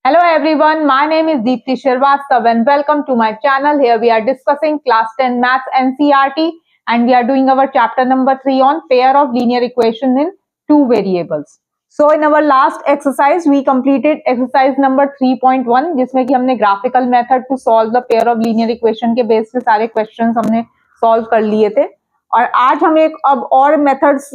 Hello everyone, my name is Deepti Shrivastava and welcome to my channel. Here we are discussing class 10 maths NCERT and we are doing our chapter number 3 on pair of linear equation in two variables. So in our last exercise we completed exercise number 3.1 जिसमें कि हमने graphical method to solve the pair of linear equation के base पे सारे questions हमने solve कर लिए थे और आज हम एक अब और methods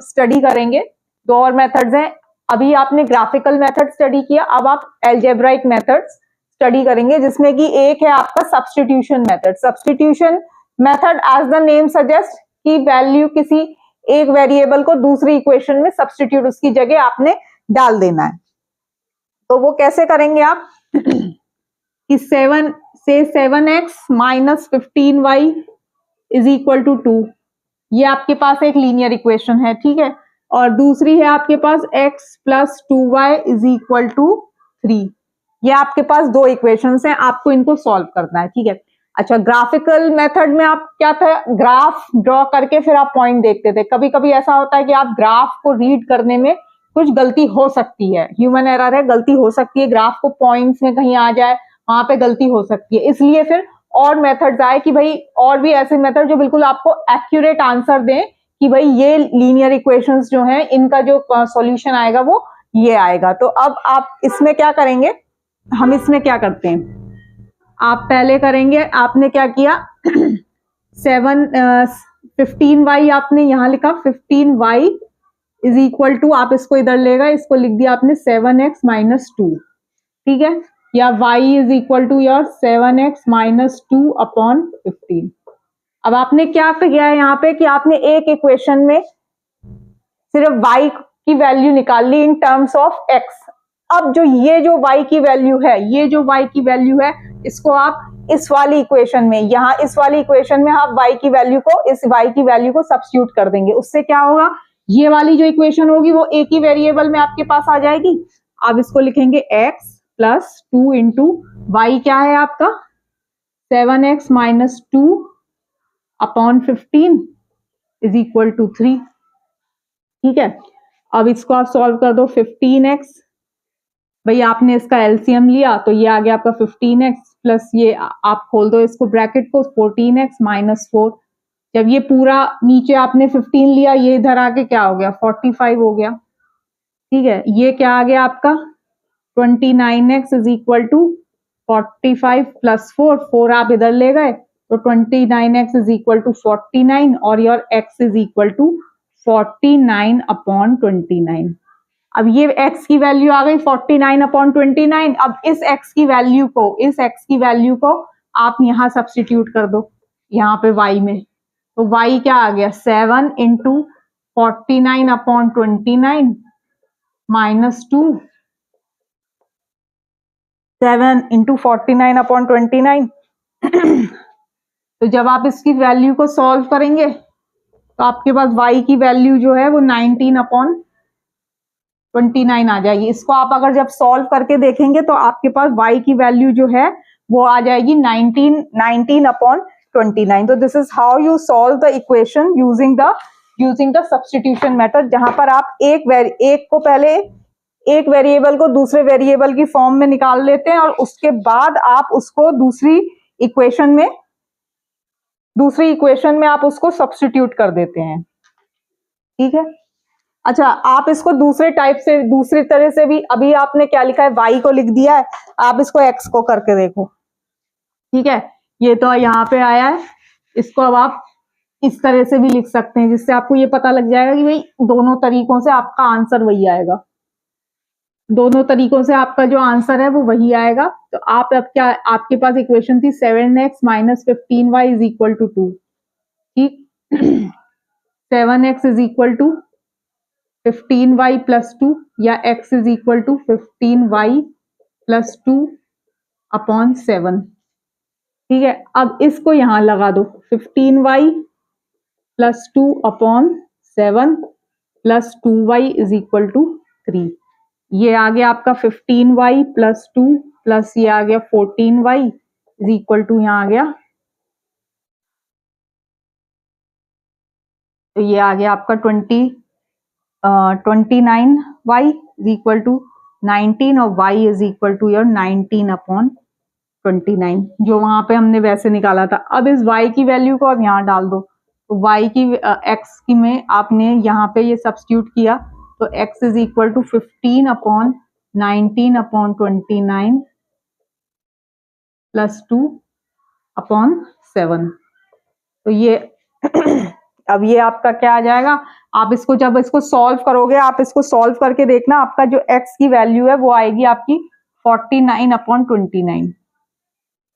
study करेंगे। दो और methods हैं। अभी आपने ग्राफिकल मेथड स्टडी किया, अब आप एल्जेब्राइक मेथड्स स्टडी करेंगे जिसमें कि एक है आपका substitution method. Substitution method as the name suggest कि वैल्यू किसी एक वेरिएबल को दूसरी इक्वेशन में सब्स्टिट्यूट उसकी जगह आपने डाल देना है। तो वो कैसे करेंगे आप कि 7x minus 15y is equal to 2, ये आपके पास एक लीनियर इक्वेशन है, ठीक है। और दूसरी है आपके पास x plus 2y is equal to 3। ये आपके पास दो इक्वेशंस हैं, आपको इनको सॉल्व करना है, ठीक है। अच्छा, ग्राफिकल मेथड में आप क्या था, ग्राफ ड्रॉ करके फिर आप पॉइंट देखते थे। कभी कभी ऐसा होता है कि आप ग्राफ को रीड करने में कुछ गलती हो सकती है, ह्यूमन एरर है, गलती हो सकती है, ग्राफ को पॉइंट्स में कहीं आ जाए, वहां पे गलती हो सकती है। इसलिए फिर और मेथड्स आए कि भाई और भी ऐसे मेथड जो बिल्कुल आपको एक्यूरेट आंसर दें कि भाई ये लीनियर इक्वेशंस जो हैं इनका जो सॉल्यूशन आएगा वो ये आएगा। तो अब आप इसमें क्या करेंगे, हम इसमें क्या करते हैं, आप पहले करेंगे, आपने क्या किया 15y आपने यहां लिखा, 15y इज इक्वल टू, आप इसको इधर लेगा, इसको लिख दिया आपने 7x माइनस 2, ठीक है, या y is equal to your 7x minus 2 upon 15। अब आपने क्या किया है यहाँ पे कि आपने एक इक्वेशन में सिर्फ y की वैल्यू निकाल ली इन टर्म्स ऑफ x। अब जो y की वैल्यू है, ये जो y की वैल्यू है, इसको आप इस वाली इक्वेशन में, यहाँ इस वाली इक्वेशन में आप y की वैल्यू को, इस y की वैल्यू को सब्स्टिट्यूट कर देंगे। उससे क्या होगा, ये वाली जो इक्वेशन होगी वो एक ही वेरिएबल में आपके पास आ जाएगी। आप इसको लिखेंगे x प्लस 2 इंटू वाई क्या है आपका 7x minus 2 upon 15 is equal to 3, ठीक है। अब इसको आप सॉल्व कर दो, 15x, भाई आपने इसका एलसीएम लिया तो ये आ गया आपका 15x प्लस ये आप खोल दो इसको ब्रैकेट को 14x माइनस 4। जब ये पूरा नीचे आपने 15 लिया, ये इधर आके क्या हो गया 45 हो गया, ठीक है। ये क्या आ गया आपका 29x is equal to 45 plus 4 आप इधर ले गए तो 29x इज इक्वल टू 49 और your x is equal to 49 upon 29। अब ये x की वैल्यू आ गई 49 अपॉन 29। अब इस x की वैल्यू को आप यहाँ सब्स्टिट्यूट कर दो, यहाँ पे y में, तो y क्या आ गया 7 into 49 upon 29 minus 2, 7 into 49 upon 29। तो जब आप इसकी वैल्यू को सॉल्व करेंगे तो आपके पास y की वैल्यू जो है वो 19 अपॉन 29 आ जाएगी। इसको आप अगर जब सॉल्व करके देखेंगे तो आपके पास y की वैल्यू जो है वो आ जाएगी 19 अपॉन 29। तो this is how you solve the equation using the substitution method, जहां पर आप एक को पहले एक वेरिएबल को दूसरे वेरिएबल की फॉर्म में निकाल लेते हैं और उसके बाद आप उसको दूसरी इक्वेशन में आप उसको सब्स्टिट्यूट कर देते हैं, ठीक है। अच्छा, आप इसको दूसरे तरह से भी, अभी आपने क्या लिखा है y को लिख दिया है, आप इसको x को करके देखो, ठीक है। ये तो यहाँ पे आया है, इसको अब आप इस तरह से भी लिख सकते हैं जिससे आपको ये पता लग जाएगा कि भाई दोनों तरीकों से आपका आंसर वही आएगा, दोनों तरीकों से आपका जो आंसर है वो वही आएगा। तो आप अब क्या, आपके पास इक्वेशन थी 7x minus 15y is equal to 2, ठीक। 7x is equal to 15y plus 2 या x is equal to 15y plus 2 upon 7, ठीक है। अब इसको यहां लगा दो, 15y plus 2 upon 7 plus 2y is equal to 3। ये आ गया आपका 15y प्लस 2 प्लस ये आ गया 14y इज इक्वल टू, यहाँ आ गया, तो ये आ गया आपका 29y इज इक्वल टू 19 और y is equal to your 19/29, जो वहां पे हमने वैसे निकाला था। अब इस y की वैल्यू को अब यहाँ डाल दो, तो y की x की में आपने यहाँ पे ये सब्स्टिट्यूट किया, तो x is equal to 15/19/29 plus 2/7। तो ये अब ये आपका क्या आ जाएगा, आप इसको जब इसको सॉल्व करोगे, आप इसको सॉल्व करके देखना, आपका जो x की वैल्यू है वो आएगी आपकी 49/29।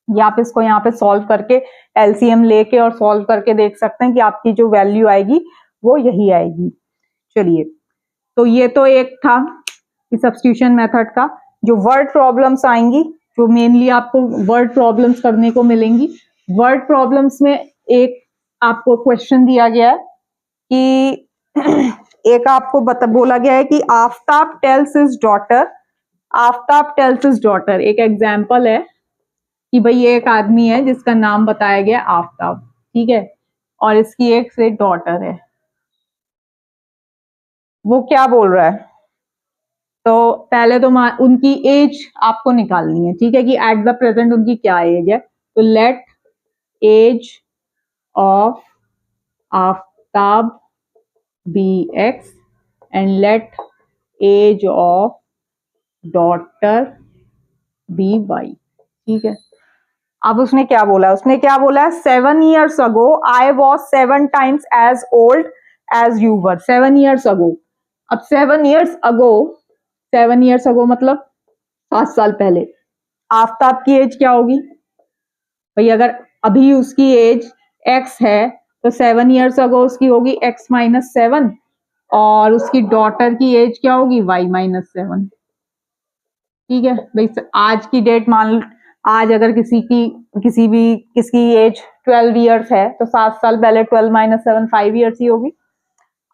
या आप इसको यहाँ पे सॉल्व करके एलसीएम लेके और सॉल्व करके देख सकते हैं कि आपकी जो वैल्यू आएगी वो यही आएगी। चलिए, तो ये तो एक था सब्स्टिट्यूशन मेथड का। जो वर्ड प्रॉब्लम्स आएंगी, जो मेनली आपको वर्ड प्रॉब्लम्स करने को मिलेंगी, वर्ड प्रॉब्लम्स में एक आपको क्वेश्चन दिया गया है कि एक आपको बोला गया है कि Aftab tales his daughter, Aftab tales his daughter, एक एग्जाम्पल है कि भाई ये एक आदमी है जिसका नाम बताया गया आफ्ताब, ठीक है, और इसकी एक से डॉटर है। वो क्या बोल रहा है, तो पहले तो उनकी एज आपको निकालनी है, ठीक है, कि एट द प्रेजेंट उनकी क्या एज है। तो let age of Aftab be x and let age of daughter be y, ठीक है। अब उसने क्या बोला है, उसने क्या बोला है, 7 years ago I was 7 times as old as you were। 7 years ago, अब 7 years ago, 7 years ago मतलब 7 साल पहले, आफ्ताब की एज क्या होगी भाई, अगर अभी उसकी एज x है तो 7 years ago उसकी होगी x - 7, और उसकी डॉटर की एज क्या होगी y - 7, ठीक है भाई। आज की डेट मान, आज अगर किसकी एज 12 इयर्स है तो 7 साल पहले 12 - 7 5 इयर्स ही होगी।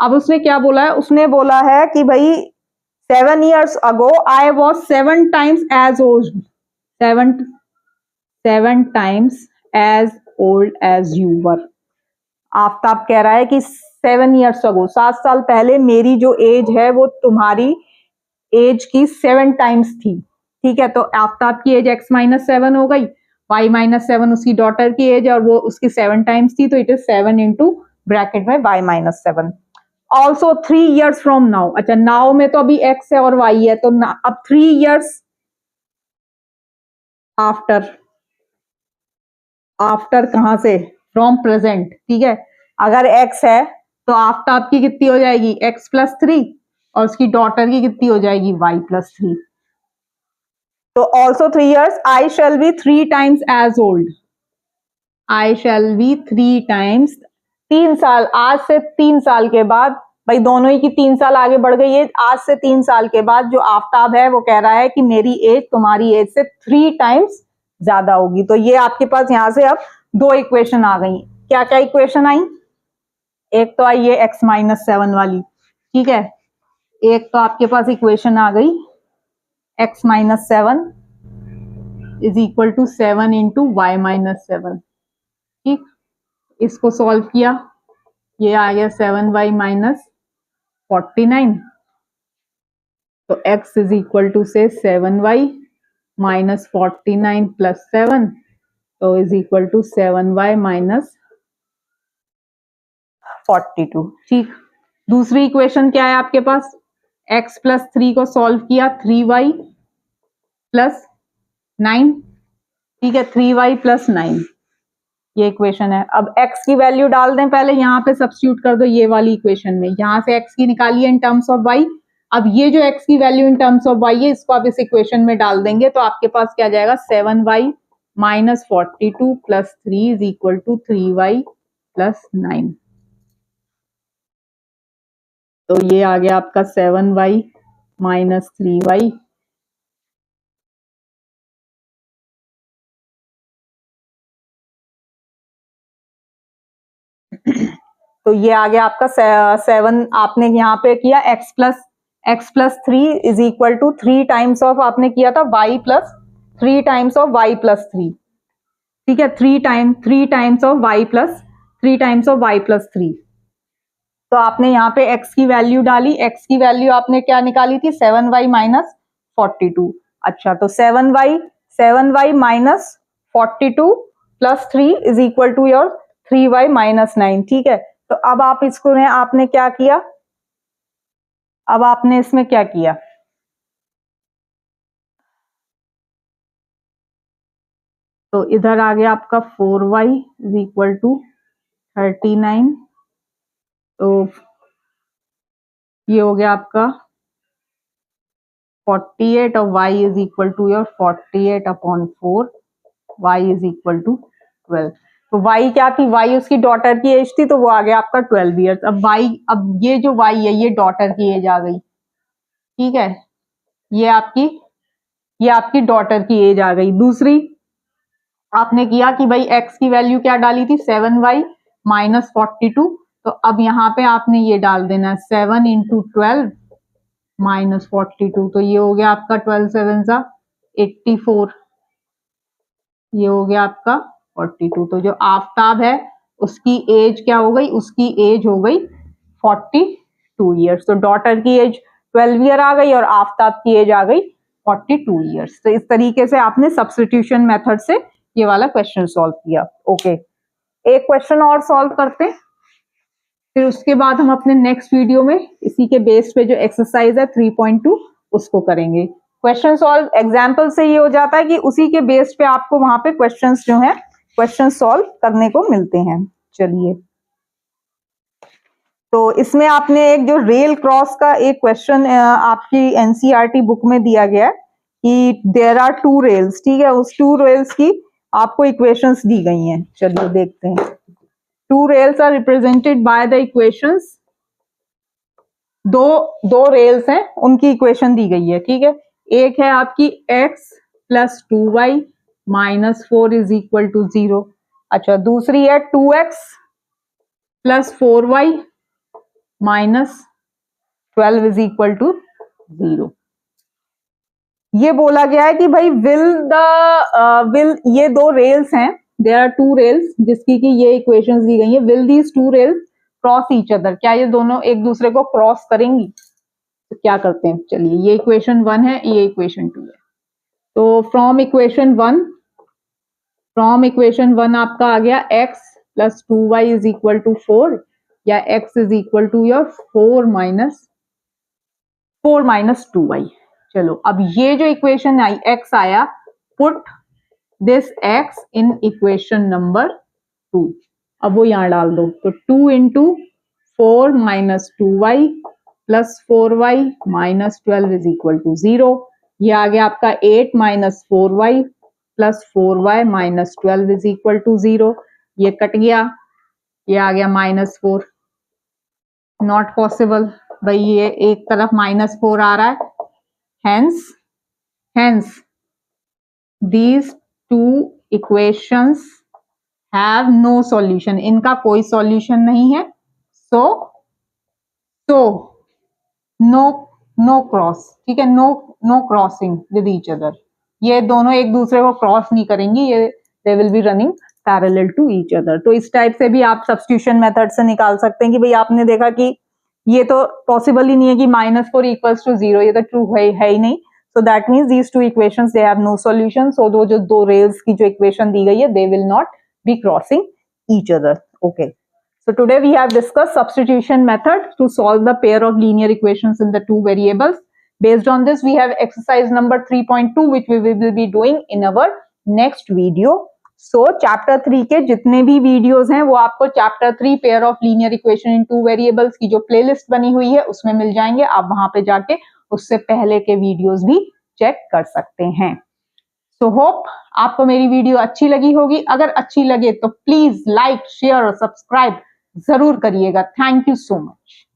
अब उसने क्या बोला है, उसने बोला है कि भाई 7 years ago I was 7 times as old, 7 times as old as you were। Aftab कह रहा है कि 7 years ago, 7 साल पहले मेरी जो एज है वो तुम्हारी एज की 7 टाइम्स थी, ठीक है। तो आफ्ताब की एज x - 7 हो गई, y - 7 उसकी डॉटर की एज और वो उसकी 7 टाइम्स थी, तो इट इज 7 इंटू ब्रैकेट में y - 7। Also 3 years from now, अच्छा नाउ में तो अभी x है और y है, तो अब 3 years आफ्टर, आफ्टर कहां से, फ्रॉम प्रेजेंट, ठीक है। अगर x है तो आफ्ताब की कितनी हो जाएगी x + 3, और उसकी डॉटर की कितनी हो जाएगी y + 3। तो also 3 years I shall be 3 times as old, I shall be 3 times, 3 साल, आज से 3 साल के बाद, भाई दोनों ही की 3 साल आगे बढ़ गई है, आज से 3 साल के बाद जो आफ्ताब है वो कह रहा है कि मेरी एज तुम्हारी एज से 3 टाइम्स ज्यादा होगी। तो ये आपके पास यहाँ से अब 2 इक्वेशन आ गई। क्या क्या इक्वेशन आई, एक तो आई है x - 7 वाली, ठीक है, एक तो आपके पास इक्वेशन आ गई x - 7 is equal to 7 into y - 7, ठीक। इसको सॉल्व किया, ये आ गया 7y - 49, तो x इज इक्वल टू से 7y - 49 प्लस 7, तो इज इक्वल टू 7y - 42, ठीक। दूसरी इक्वेशन क्या है आपके पास, x + 3 को सॉल्व किया, 3y + 9, ठीक है, 3y + 9, ये इक्वेशन है। अब x की वैल्यू डाल दें, पहले यहाँ पे सब्स्टिट्यूट कर दो ये वाली इक्वेशन में, यहाँ से x की निकाली है इन टर्म्स ऑफ y। अब ये जो x की value in terms of y है, इसको आप इस इक्वेशन में डाल देंगे, तो आपके पास क्या जाएगा, 7y - 42 + 3 is equal to 3y + 9। तो ये आ गया आपका 7y - 3y, तो ये आ गया आपका 7, आपने यहाँ पे किया x + 3 is equal to 3 times of, आपने किया था y + 3 टाइम्स ऑफ y + 3, ठीक है, 3 times of y + 3 times of y + 3। तो आपने यहाँ पे x की वैल्यू डाली, x की वैल्यू आपने क्या निकाली थी, 7y - 42। अच्छा, तो 7y minus 42 plus 3 is equal to your 3y minus 9। ठीक है, तो अब आप इसको आपने क्या किया, अब आपने इसमें क्या किया, तो इधर आ गया आपका 4y इज इक्वल टू 39। तो ये हो गया आपका 48 और y is equal to your 48 upon 4, y is equal to 12। तो y क्या थी, y उसकी डॉटर की एज थी, तो वो आ गया आपका 12 ईयर्स। अब ये जो y है ये डॉटर की एज आ गई। ठीक है, ये आपकी डॉटर की एज आ गई। दूसरी आपने किया कि भाई x की वैल्यू क्या डाली थी, 7y माइनस 42। तो अब यहाँ पे आपने ये डाल देना 7 इंटू 12 माइनस 42। तो ये हो गया आपका 12 7 सा 84, ये हो गया आपका 42। तो जो आफ्ताब है उसकी एज क्या हो गई, उसकी एज हो गई 42 ईयर्स। तो डॉटर की एज 12 ईयर आ गई और आफ्ताब की एज आ गई 42 ईयर्स। तो इस तरीके से आपने सब्स्टिट्यूशन मेथड से ये वाला क्वेश्चन सॉल्व किया। ओके, एक क्वेश्चन और सॉल्व करते हैं, फिर उसके बाद हम अपने नेक्स्ट वीडियो में इसी के बेस पे जो एक्सरसाइज है 3.2 उसको करेंगे। क्वेश्चन सॉल्व एग्जाम्पल से ये हो जाता है कि उसी के बेस पे आपको वहां पे क्वेश्चंस जो है क्वेश्चन सॉल्व करने को मिलते हैं। चलिए, तो इसमें आपने एक जो रेल क्रॉस का एक क्वेश्चन आपकी एनसीईआरटी बुक में दिया गया है कि देयर आर 2 रेल्स। ठीक है, उस 2 रेल्स की आपको इक्वेशंस दी गई हैं। चलिए देखते हैं। 2 rails are represented by the equations. दो रेल्स हैं, उनकी इक्वेशन दी गई है। ठीक है, एक है आपकी x plus 2y minus 4 is equal to 0। अच्छा, दूसरी है 2x plus 4y minus 12 is equal to 0। ये बोला गया है कि भाई विल ये 2 रेल्स हैं, देयर आर 2 रेल्स जिसकी कि ये इक्वेशंस दी गई है। Will these 2 rails cross each other, क्या ये दोनों एक दूसरे को क्रॉस करेंगी? तो क्या करते हैं, चलिए, ये इक्वेशन 1 है, ये इक्वेशन 2 है। तो फ्रॉम इक्वेशन 1 आपका आ गया x plus 2y is equal to 4, या x is equal to your 4 minus 2y। चलो, अब ये जो इक्वेशन आई x आया, put this x in equation number 2। अब वो यहां डाल दो, तो 2 into 4 minus 2y plus 4y minus 12 is equal to 0। ये आ गया आपका 8 minus 4y plus 4y minus 12 is equal to 0। ये कट गया, ये आ गया माइनस 4। नॉट पॉसिबल, भाई ये एक तरफ माइनस 4 आ रहा है, hence these 2 equations have no solution, इनका कोई सॉल्यूशन नहीं है। So no cross. ठीक है, no crossing with each other, ये दोनों एक दूसरे को क्रॉस नहीं करेंगी, ये they will be running parallel to each other. तो इस टाइप से भी आप सब्स्टिट्यूशन मेथड से निकाल सकते हैं कि भाई आपने देखा कि ये तो पॉसिबल ही नहीं है कि -4 इक्वल्स टू 0, ये तो ट्रू है ही नहीं। So that means these 2 equations they have no solution. So वो जो 2 rails की जो equation दी गई है, they will not be crossing each other. Okay. So today we have discussed substitution method to solve the pair of linear equations in the 2 variables. Based on this, we have exercise number 3.2 which we will be doing in our next video. So chapter 3 के जितने भी videos हैं वो आपको chapter 3 pair of linear equation in 2 variables की जो playlist बनी हुई है उसमें मिल जाएंगे। आप वहां पे जाके उससे पहले के वीडियोस भी चेक कर सकते हैं। सो होप आपको मेरी वीडियो अच्छी लगी होगी। अगर अच्छी लगे तो प्लीज लाइक, शेयर और सब्सक्राइब जरूर करिएगा। Thank you so much.